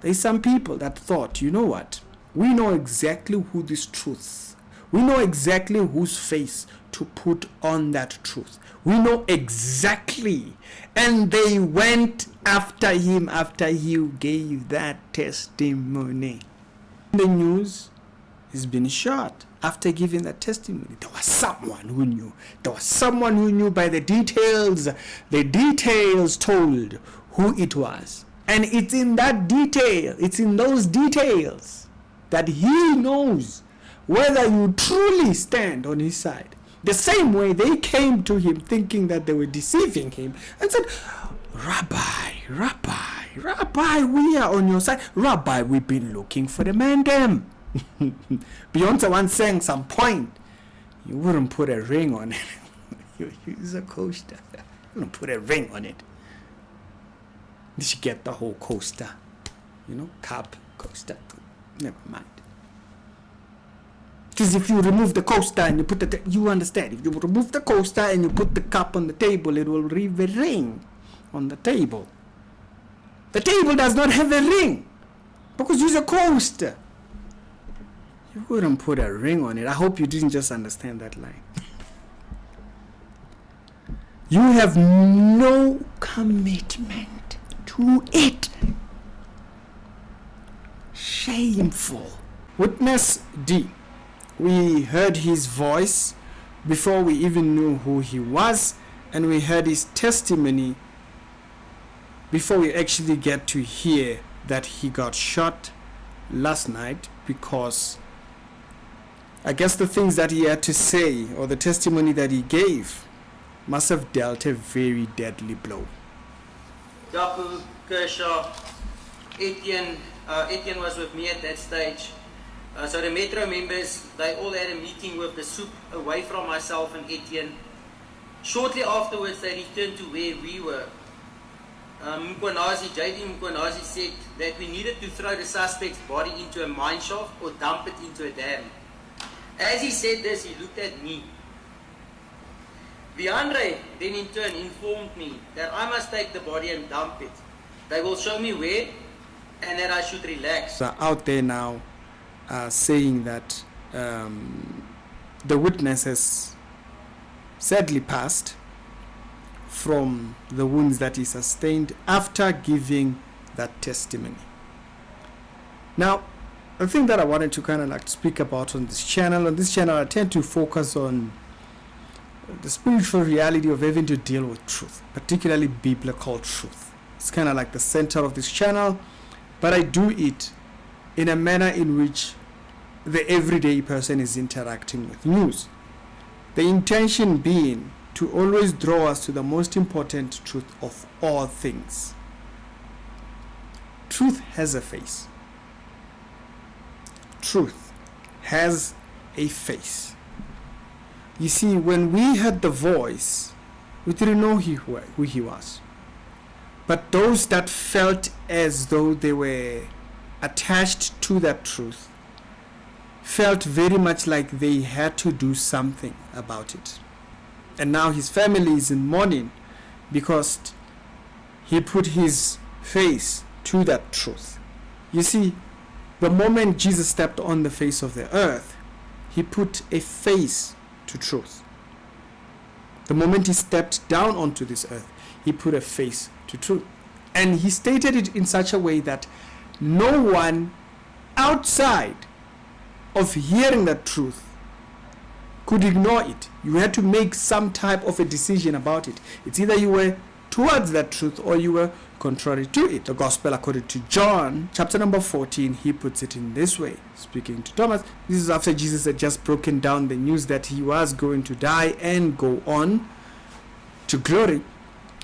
There's some people that thought, you know what? We know exactly who this truth. We know exactly whose face to put on that truth. We know exactly. And they went after him after he gave that testimony. The news, he's been shot after giving that testimony. There was someone who knew. There was someone who knew by the details. The details told who it was. And it's in that detail, it's in those details that he knows whether you truly stand on his side. The same way they came to him thinking that they were deceiving him and said, Rabbi, we are on your side. Rabbi, we've been looking for the man them. Beyonce once sang some point. You wouldn't put a ring on it. You use a coaster. You wouldn't put a ring on it. You should get the whole coaster. You know, cup, coaster. Never mind. Because if you remove the coaster and you put the... you understand. If you remove the coaster and you put the cup on the table, it will leave a ring on the table. The table does not have a ring. Because it's a coaster. You wouldn't put a ring on it. I hope you didn't just understand that line. You have no commitment to it. Shameful. Witness D. We heard his voice before we even knew who he was, and we heard his testimony before we actually get to hear that he got shot last night, because I guess the things that he had to say or the testimony that he gave must have dealt a very deadly blow. Daku, Kershaw, Etienne was with me at that stage. So the Metro members, they all had a meeting with the soup away from myself and Etienne. Shortly afterwards, they returned to where we were. Mkhwanazi said that we needed to throw the suspect's body into a mine shaft or dump it into a dam. As he said this, he looked at me. Viandre then in turn informed me that I must take the body and dump it. They will show me where and that I should relax. So out there now saying that the witness has sadly passed from the wounds that he sustained after giving that testimony. Now, the thing that I wanted to kind of like speak about on this channel, I tend to focus on the spiritual reality of having to deal with truth, particularly biblical truth. It's kind of like the center of this channel, but I do it in a manner in which the everyday person is interacting with news. The intention being to always draw us to the most important truth of all things. Truth has a face. Truth has a face. You see, when we heard the voice, we didn't know who he was. But those that felt as though they were attached to that truth felt very much like they had to do something about it. And now his family is in mourning because he put his face to that truth. You see, the moment Jesus stepped on the face of the earth, he put a face to truth. The moment he stepped down onto this earth, he put a face to truth. And he stated it in such a way that no one outside of hearing that truth could ignore it. You had to make some type of a decision about it. It's either you were towards that truth or you were contrary to it. The gospel according to John, chapter number 14, he puts it in this way, speaking to Thomas. This is after Jesus had just broken down the news that he was going to die and go on to glory.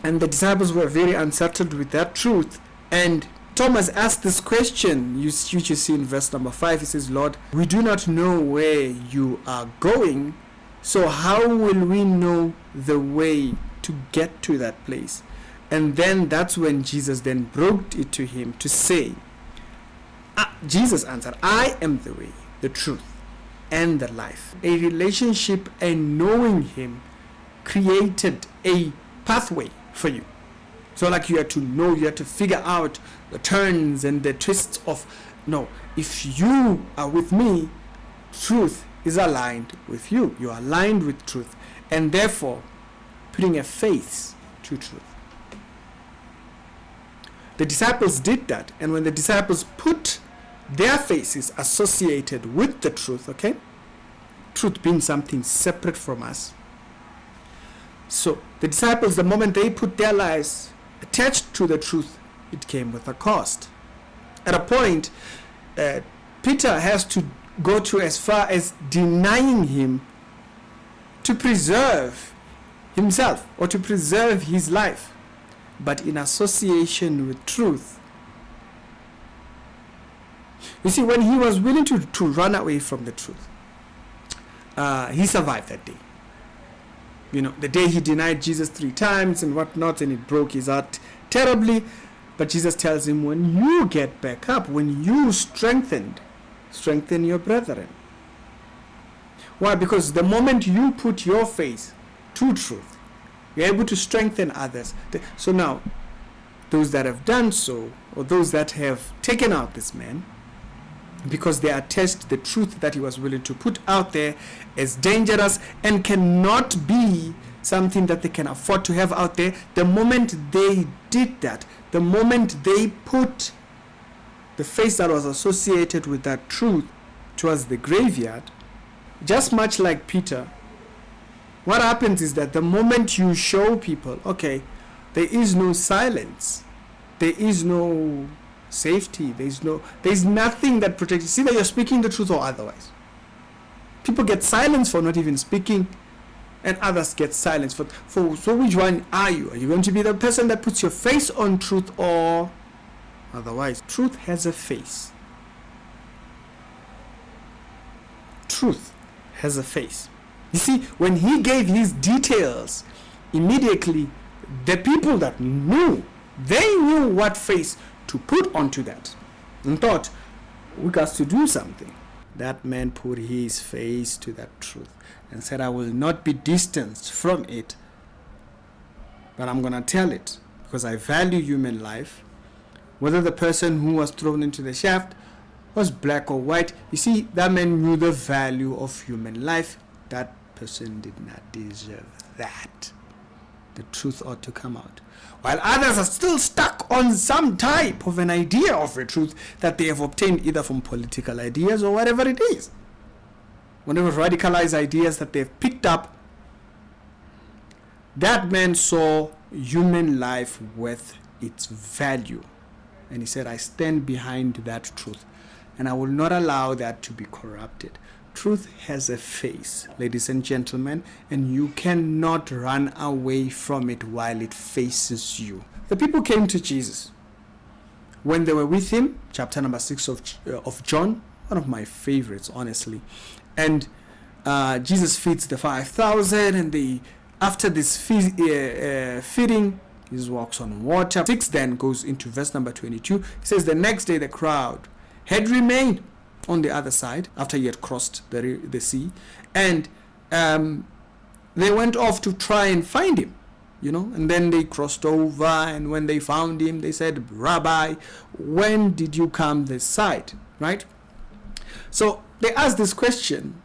And the disciples were very unsettled with that truth. And Thomas asked this question, you see in verse number 5, he says, Lord, we do not know where you are going, so how will we know the way to get to that place? And then that's when Jesus then broke it to him to say, Jesus answered, I am the way, the truth, and the life. A relationship and knowing him created a pathway for you. So like you had to know, you had to figure out the turns and the twists of, no, if you are with me, truth is aligned with you. You are aligned with truth. And therefore, putting a face to truth. The disciples did that. And when the disciples put their faces associated with the truth, okay? Truth being something separate from us. So the disciples, the moment they put their lives attached to the truth, it came with a cost. At a point, Peter has to go to as far as denying him to preserve himself or to preserve his life, but in association with truth. You see, when he was willing to run away from the truth, he survived that day. You know, the day he denied Jesus 3 times and whatnot, and it broke his heart terribly. But Jesus tells him, when you get back up, when you strengthen your brethren. Why? Because the moment you put your face to truth, you're able to strengthen others. So now, those that have done so, or those that have taken out this man, because they attest the truth that he was willing to put out there as dangerous and cannot be something that they can afford to have out there. The moment they did that, the moment they put the face that was associated with that truth towards the graveyard, just much like Peter, what happens is that the moment you show people, okay, there is no silence, there is no safety, there's nothing that protects you. See that you're speaking the truth or otherwise. People get silence for not even speaking, and others get silence for so which one are you? Are you going to be the person that puts your face on truth or otherwise? Truth has a face. Truth has a face. You see, when he gave his details, immediately the people that knew, they knew what face to put onto that, and thought, we got to do something. That man put his face to that truth and said, I will not be distanced from it, but I'm going to tell it, because I value human life. Whether the person who was thrown into the shaft was black or white, you see, that man knew the value of human life. That person did not deserve that. The truth ought to come out. While others are still stuck on some type of an idea of a truth that they have obtained either from political ideas or whatever it is. Whatever radicalized ideas that they've picked up, that man saw human life with its value. And he said, I stand behind that truth, and I will not allow that to be corrupted. Truth has a face, ladies and gentlemen, and you cannot run away from it while it faces you. The people came to Jesus when they were with him, chapter number 6 of John, one of my favorites, honestly. And Jesus feeds the 5,000, and after this feeding, he walks on water. 6 then goes into verse number 22. He says, the next day the crowd had remained on the other side after he had crossed the sea, and they went off to try and find him, and then they crossed over, and when they found him, they said, Rabbi, when did you come this side? Right? So they asked this question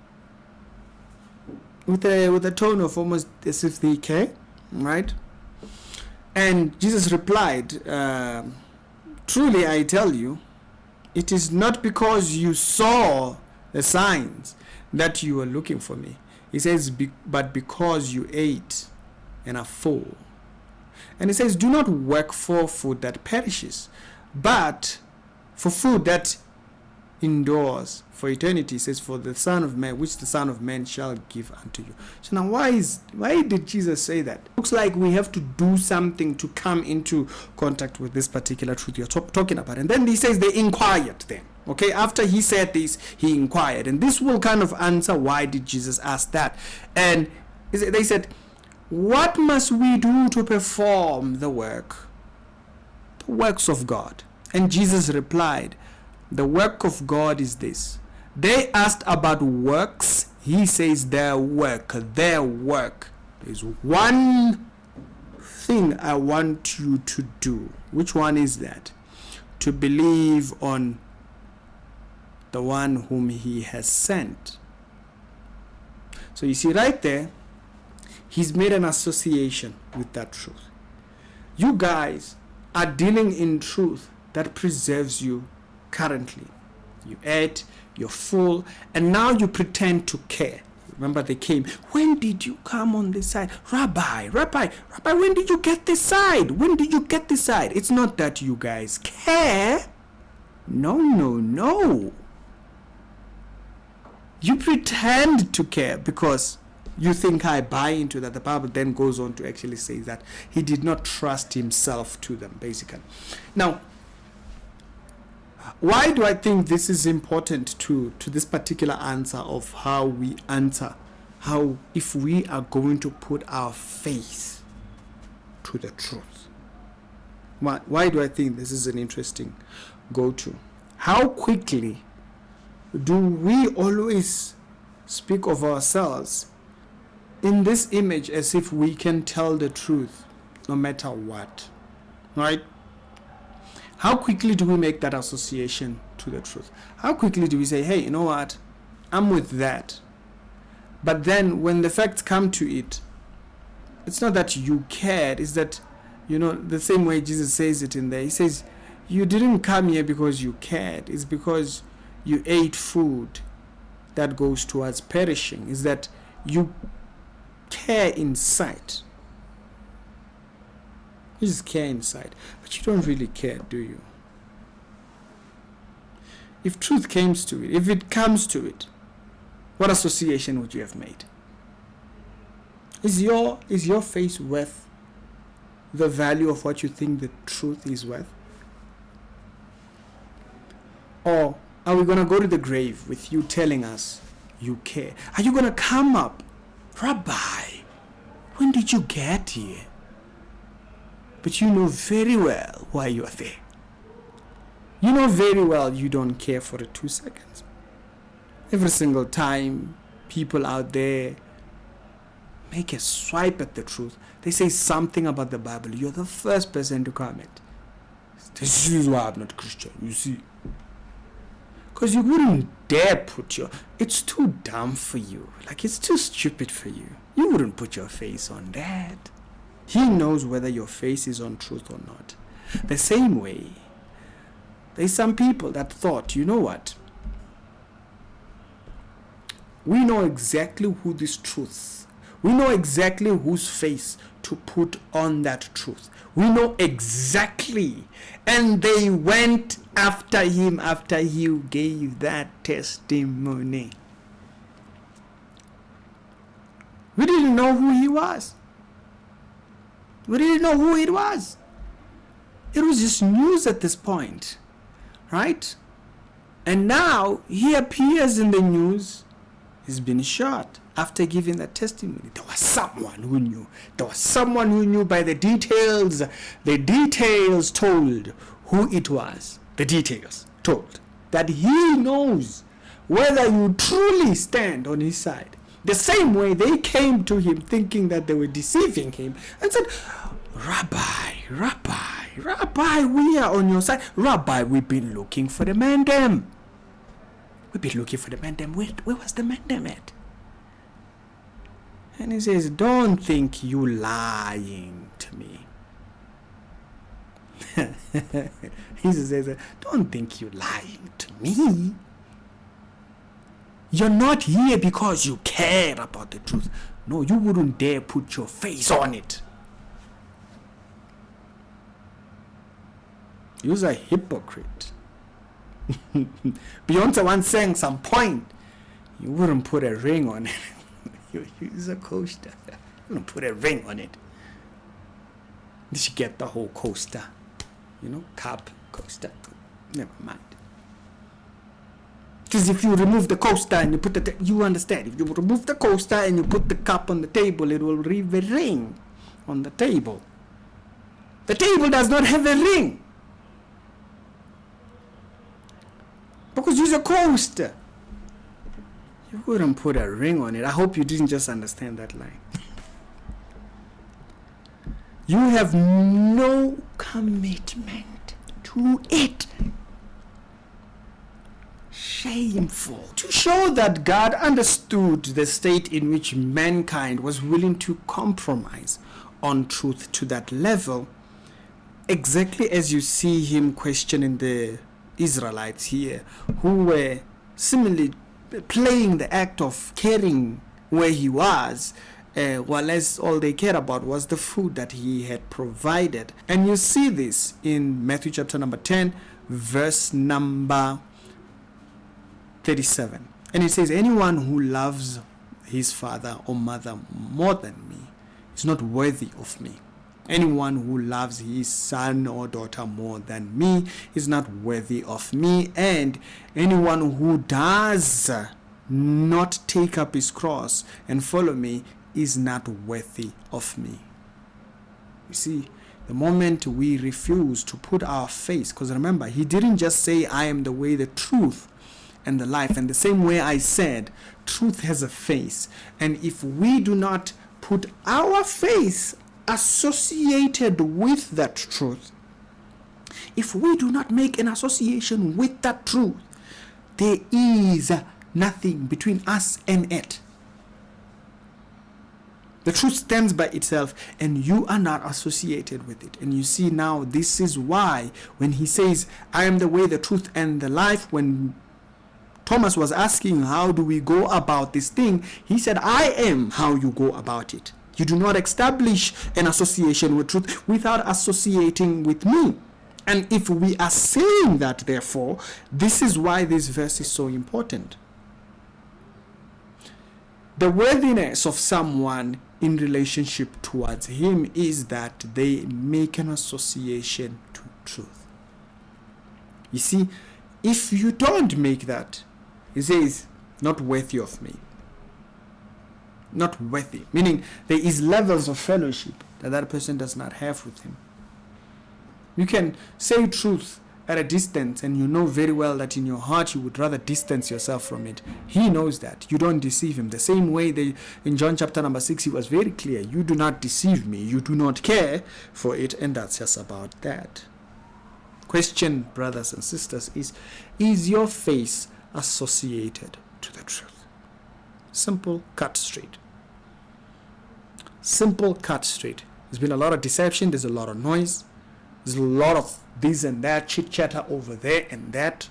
with a tone of almost as if they care, right? And Jesus replied, truly I tell you, it is not because you saw the signs that you were looking for me. He says, but because you ate and are full. And he says, do not work for food that perishes, but for food that endures for eternity. He says, for the Son of Man, which the Son of Man shall give unto you. So now why did Jesus say that? Looks like we have to do something to come into contact with this particular truth you're talking about. And then he says they inquired then. Okay, after he said this, he inquired. And this will kind of answer why did Jesus ask that. And they said, what must we do to perform the works of God? And Jesus replied, the work of God is this. They asked about works. He says their work. There's one thing I want you to do. Which one is that? To believe on the one whom he has sent. So you see right there, he's made an association with that truth. You guys are dealing in truth that preserves you currently. You ate, you're full, and now you pretend to care. Remember they came, when did you come on this side? Rabbi, when did you get this side? When did you get this side? It's not that you guys care. No. You pretend to care because you think I buy into that. The Bible then goes on to actually say that he did not trust himself to them, basically. Now, why do I think this is important to this particular answer of how we answer, how if we are going to put our faith to the truth? Why do I think this is an interesting go-to? How quickly do we always speak of ourselves in this image as if we can tell the truth no matter what, right? How quickly do we make that association to the truth? How quickly do we say, hey, you know what? I'm with that. But then when the facts come to it, it's not that you cared, it's that, the same way Jesus says it in there. He says, you didn't come here because you cared. It's because you ate food that goes towards perishing. It's that you care inside. You just care inside, but you don't really care, do you? If truth comes to it, if it comes to it, what association would you have made? Is your face worth the value of what you think the truth is worth? Or are we going to go to the grave with you telling us you care? Are you going to come up, Rabbi, when did you get here? But you know very well why you are there. You know very well you don't care for 2 seconds. Every single time people out there make a swipe at the truth, they say something about the Bible, you're the first person to comment. This is why I'm not Christian, you see. Because you wouldn't dare it's too dumb for you. Like, it's too stupid for you. You wouldn't put your face on that. He knows whether your face is on truth or not. The same way, there's some people that thought, you know what? We know exactly who this truth. We know exactly whose face to put on that truth. We know exactly. And they went after him after he gave that testimony. We didn't know who he was. We didn't know who it was. It was just news at this point, right? And now he appears in the news. He's been shot after giving that testimony. There was someone who knew. There was someone who knew by the details. The details told who it was. The details told that he knows whether you truly stand on his side. The same way they came to him thinking that they were deceiving him and said, Rabbi, we are on your side. Rabbi, we've been looking for the mandem. Where was the mandem at? And he says, don't think you lying to me. He says, don't think you lying to me. You're not here because you care about the truth. No, you wouldn't dare put your face on it. You're a hypocrite. Beyonce once sang some point. You wouldn't put a ring on it. You use a coaster. You wouldn't put a ring on it. Did you get the whole coaster? Cup, coaster. Never mind. Because if you remove the coaster and you put you understand. If you remove the coaster and you put the cup on the table, it will leave a ring on the table. The table does not have a ring. Because it's a coaster. You wouldn't put a ring on it. I hope you didn't just understand that line. You have no commitment to it. Shameful. To show that God understood the state in which mankind was willing to compromise on truth to that level, exactly as you see him questioning the Israelites here, who were similarly playing the act of caring where he was, while as all they cared about was the food that he had provided. And you see this in Matthew chapter number 10, verse number 37. And it says, anyone who loves his father or mother more than me is not worthy of me. Anyone who loves his son or daughter more than me is not worthy of me. And anyone who does not take up his cross and follow me is not worthy of me. You see, the moment we refuse to put our face, because remember, he didn't just say, I am the way, the truth, and the life. And the same way I said, truth has a face. And if we do not put our face associated with that truth, if we do not make an association with that truth, there is nothing between us and it. The truth stands by itself and you are not associated with it. And you see now, this is why when he says, I am the way, the truth, and the life, when Thomas was asking, how do we go about this thing? He said, I am how you go about it. You do not establish an association with truth without associating with me. And if we are saying that, therefore, this is why this verse is so important. The worthiness of someone in relationship towards him is that they make an association to truth. You see, if you don't make that, he says, not worthy of me. Not worthy, meaning there is levels of fellowship that person does not have with him. You can say truth at a distance and you know very well that in your heart you would rather distance yourself from it. He knows that. You don't deceive him. The same way in John chapter number 6, he was very clear. You do not deceive me. You do not care for it. And that's just about that. Question, brothers and sisters, is your face associated to the truth? Simple, cut straight. Simple, cut straight. There's been a lot of deception. There's a lot of noise. There's a lot of this and that, chit chatter over there and that.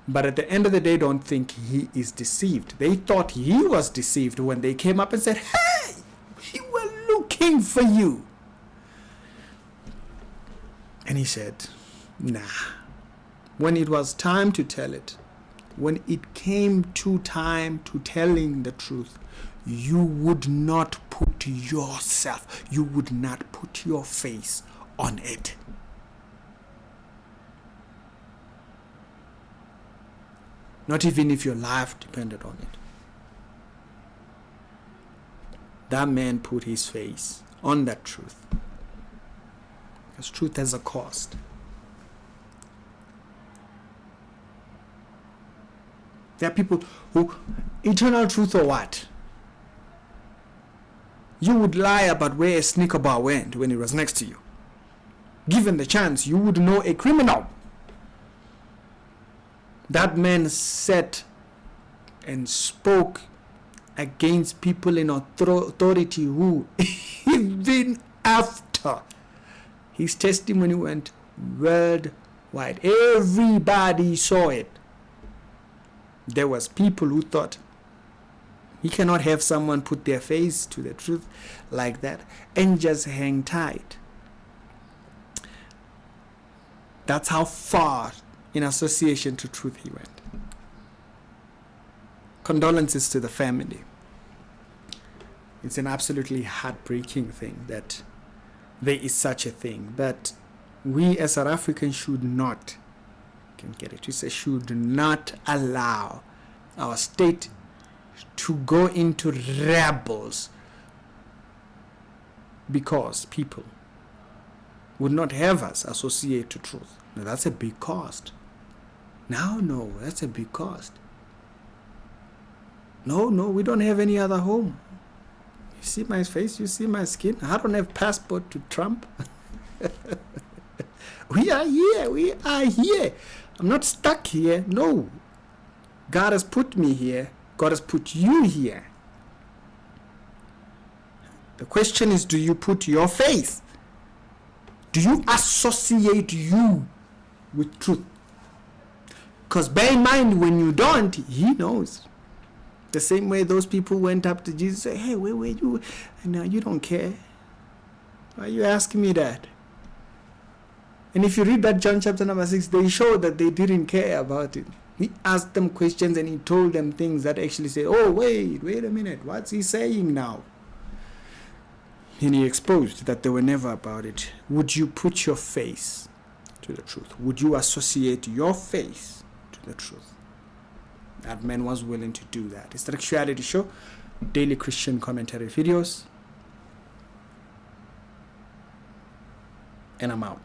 But at the end of the day, don't think he is deceived. They thought he was deceived when they came up and said, hey, we were looking for you. And he said, nah. When it was time to tell it, when it came to time to telling the truth, you would not put yourself, you would not put your face on it. Not even if your life depended on it. That man put his face on that truth. Because truth has a cost. There are people who, eternal truth or what? You would lie about where a sneaker bar went when it was next to you. Given the chance, you would know a criminal. That man sat and spoke against people in authority who, even after his testimony went worldwide, everybody saw it. There was people who thought, you cannot have someone put their face to the truth like that and just hang tight. That's how far in association to truth he went. Condolences to the family. It's an absolutely heartbreaking thing that there is such a thing. But we as South Africans should not, should not allow our state to go into rebels because people would not have us associate to truth. Now that's a big cost. No, that's a big cost. No, we don't have any other home. You see my face, you see my skin. I don't have passport to Trump. We are here. I'm not stuck here. No. God has put me here. God has put you here. The question is, do you put your faith? Do you associate you with truth? Because bear in mind, when you don't, he knows. The same way those people went up to Jesus and said, hey, where were you? And now you don't care. Why are you asking me that? And if you read that John chapter number 6, they show that they didn't care about it. He asked them questions and he told them things that actually say, oh, wait a minute, what's he saying now? And he exposed that they were never about it. Would you put your face to the truth? Would you associate your face to the truth? That man was willing to do that. It's the Actuality Show, daily Christian commentary videos. And I'm out.